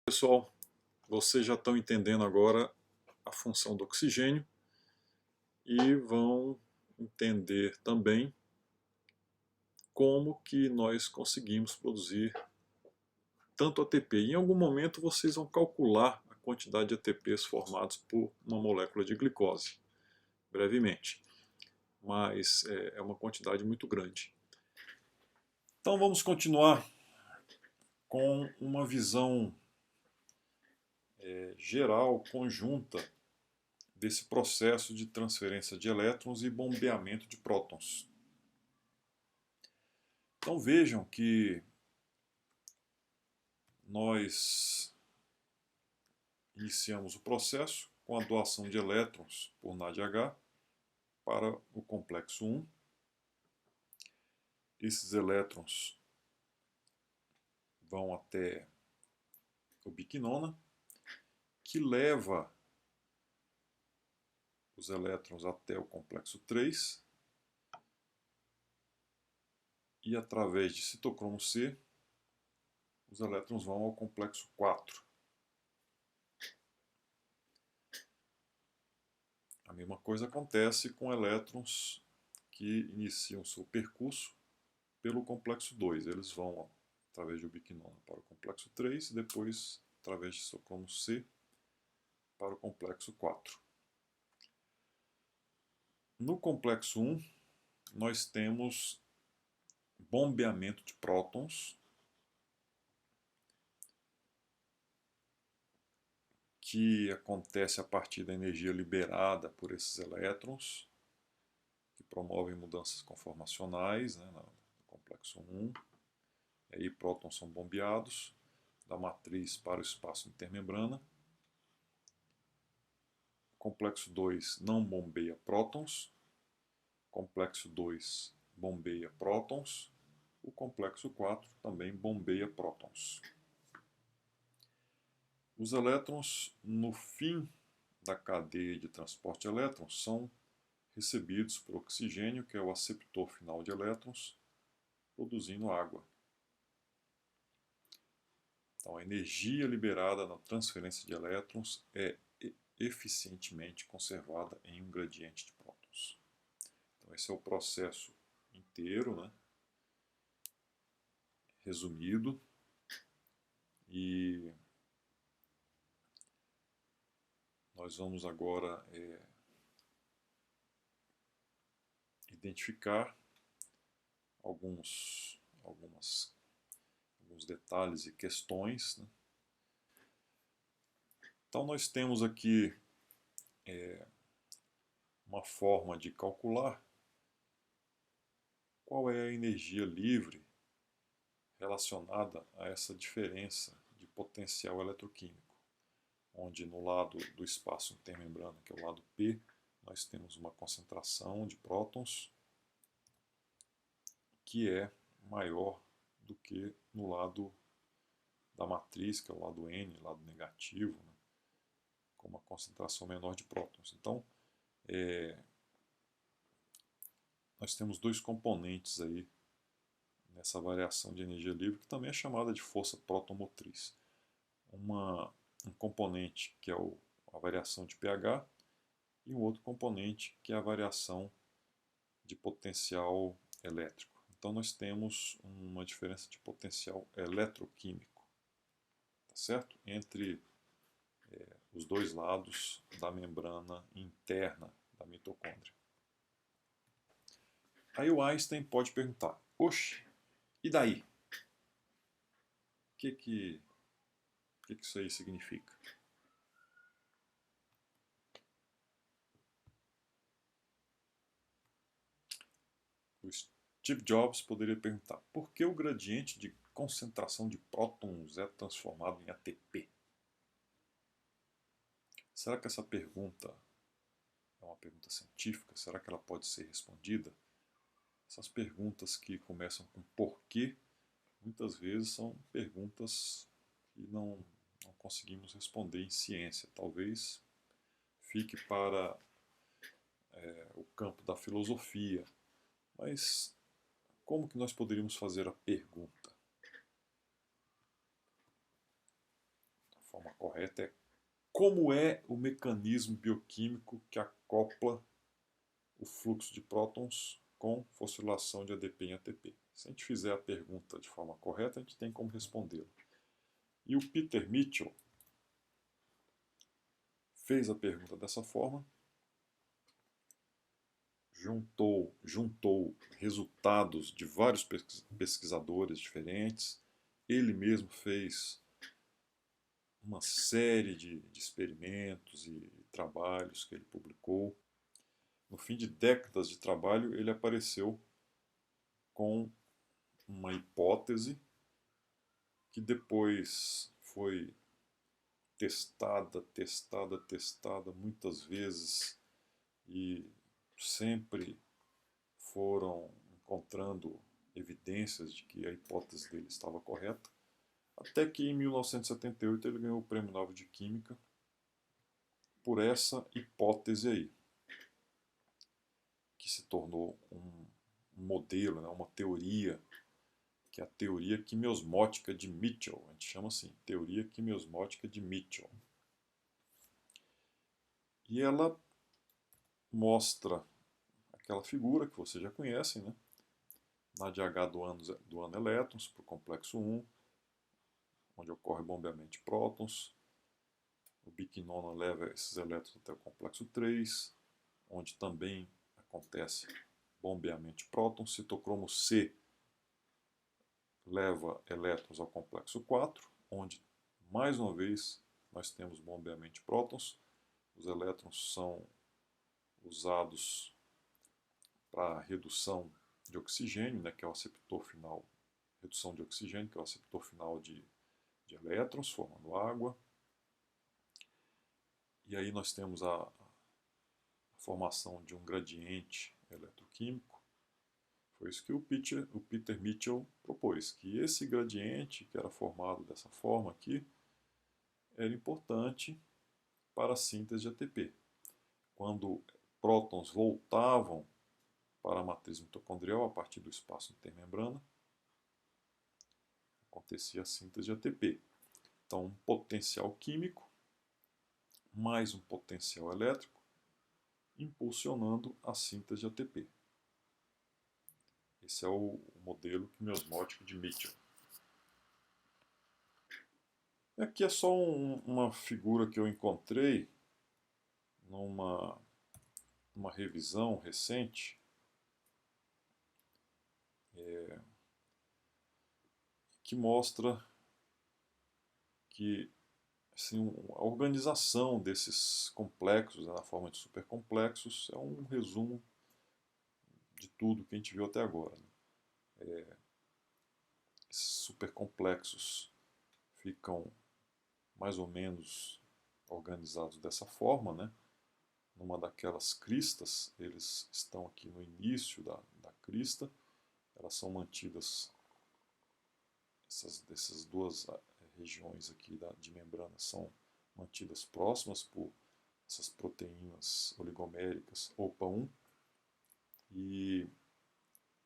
Pessoal, vocês já estão entendendo agora a função do oxigênio e vão entender também como que nós conseguimos produzir tanto ATP. Em algum momento vocês vão calcular a quantidade de ATPs formados por uma molécula de glicose, brevemente, mas é uma quantidade muito grande. Então vamos continuar com uma visão geral, conjunta, desse processo de transferência de elétrons e bombeamento de prótons. Então vejam que nós iniciamos o processo com a doação de elétrons por NADH para o complexo 1. Esses elétrons vão até o biquinona, que leva os elétrons até o complexo 3 e através de citocromo C os elétrons vão ao complexo 4. A mesma coisa acontece com elétrons que iniciam seu percurso pelo complexo 2. Eles vão através do biquinona para o complexo 3 e depois através de citocromo C para o complexo 4. No complexo 1, nós temos bombeamento de prótons, que acontece a partir da energia liberada por esses elétrons, que promovem mudanças conformacionais, né, no complexo 1. E aí prótons são bombeados da matriz para o espaço intermembrana. Complexo 2 não bombeia prótons. Complexo 2 bombeia prótons. O complexo 4 também bombeia prótons. Os elétrons, no fim da cadeia de transporte de elétrons, são recebidos por oxigênio, que é o aceptor final de elétrons, produzindo água. Então, a energia liberada na transferência de elétrons é eficientemente conservada em um gradiente de prótons. Então, esse é o processo inteiro, né? Resumido. E nós vamos agora identificar alguns detalhes e questões, né? Então nós temos aqui uma forma de calcular qual é a energia livre relacionada a essa diferença de potencial eletroquímico, onde no lado do espaço intermembrana, que é o lado P, nós temos uma concentração de prótons que é maior do que no lado da matriz, que é o lado N, lado negativo, né, com uma concentração menor de prótons. Então, nós temos dois componentes aí nessa variação de energia livre, que também é chamada de força protomotriz. Um componente que é a variação de pH e um outro componente que é a variação de potencial elétrico. Então nós temos uma diferença de potencial eletroquímico, tá certo? Entre os dois lados da membrana interna da mitocôndria. Aí o Einstein pode perguntar: oxe, e daí? O que isso aí significa? O Steve Jobs poderia perguntar: por que o gradiente de concentração de prótons é transformado em ATP? Será que essa pergunta é uma pergunta científica? Será que ela pode ser respondida? Essas perguntas que começam com porquê, muitas vezes são perguntas que não conseguimos responder em ciência. Talvez fique para o campo da filosofia. Mas como que nós poderíamos fazer a pergunta? A forma correta é como é o mecanismo bioquímico que acopla o fluxo de prótons com fosforilação de ADP em ATP. Se a gente fizer a pergunta de forma correta, a gente tem como respondê-la. E o Peter Mitchell fez a pergunta dessa forma, juntou resultados de vários pesquisadores diferentes, ele mesmo fez uma série de experimentos e trabalhos que ele publicou. No fim de décadas de trabalho, ele apareceu com uma hipótese que depois foi testada muitas vezes e sempre foram encontrando evidências de que a hipótese dele estava correta, até que em 1978 ele ganhou o Prêmio Nobel de Química por essa hipótese aí, que se tornou um modelo, né, uma teoria, que é a teoria quimiosmótica de Mitchell. A gente chama assim, teoria quimiosmótica de Mitchell. E ela mostra aquela figura que vocês já conhecem, né? Na DH do ano elétrons para o complexo 1, onde ocorre bombeamento de prótons. O biquinona leva esses elétrons até o complexo 3, onde também acontece bombeamento de prótons. Citocromo C leva elétrons ao complexo 4, onde, mais uma vez, nós temos bombeamento de prótons. Os elétrons são usados para redução de oxigênio, né, que é o aceptor final, redução de oxigênio, que é o aceptor final de elétrons, formando água. E aí nós temos a formação de um gradiente eletroquímico. Foi isso que o Peter Mitchell propôs, que esse gradiente, que era formado dessa forma aqui, era importante para a síntese de ATP. Quando prótons voltavam para a matriz mitocondrial a partir do espaço intermembrana, acontecia a síntese de ATP. Então, um potencial químico mais um potencial elétrico impulsionando a síntese de ATP. Esse é o modelo quimiosmótico de Mitchell. Aqui é só uma figura que eu encontrei numa revisão recente, que mostra que assim, a organização desses complexos, né, na forma de supercomplexos, é um resumo de tudo que a gente viu até agora. Né? Esses supercomplexos ficam mais ou menos organizados dessa forma, né? Numa daquelas cristas, eles estão aqui no início da crista, elas são mantidas, essas duas regiões aqui de membrana são mantidas próximas por essas proteínas oligoméricas OPA1, e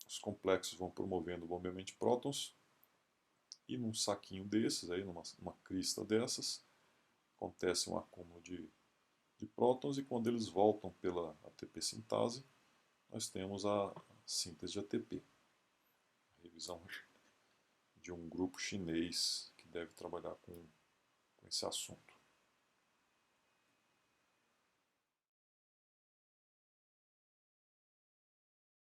os complexos vão promovendo o bombeamento de prótons, e num saquinho desses, aí, numa crista dessas, acontece um acúmulo de prótons, e quando eles voltam pela ATP sintase, nós temos a síntese de ATP. Revisão de um grupo chinês que deve trabalhar com esse assunto.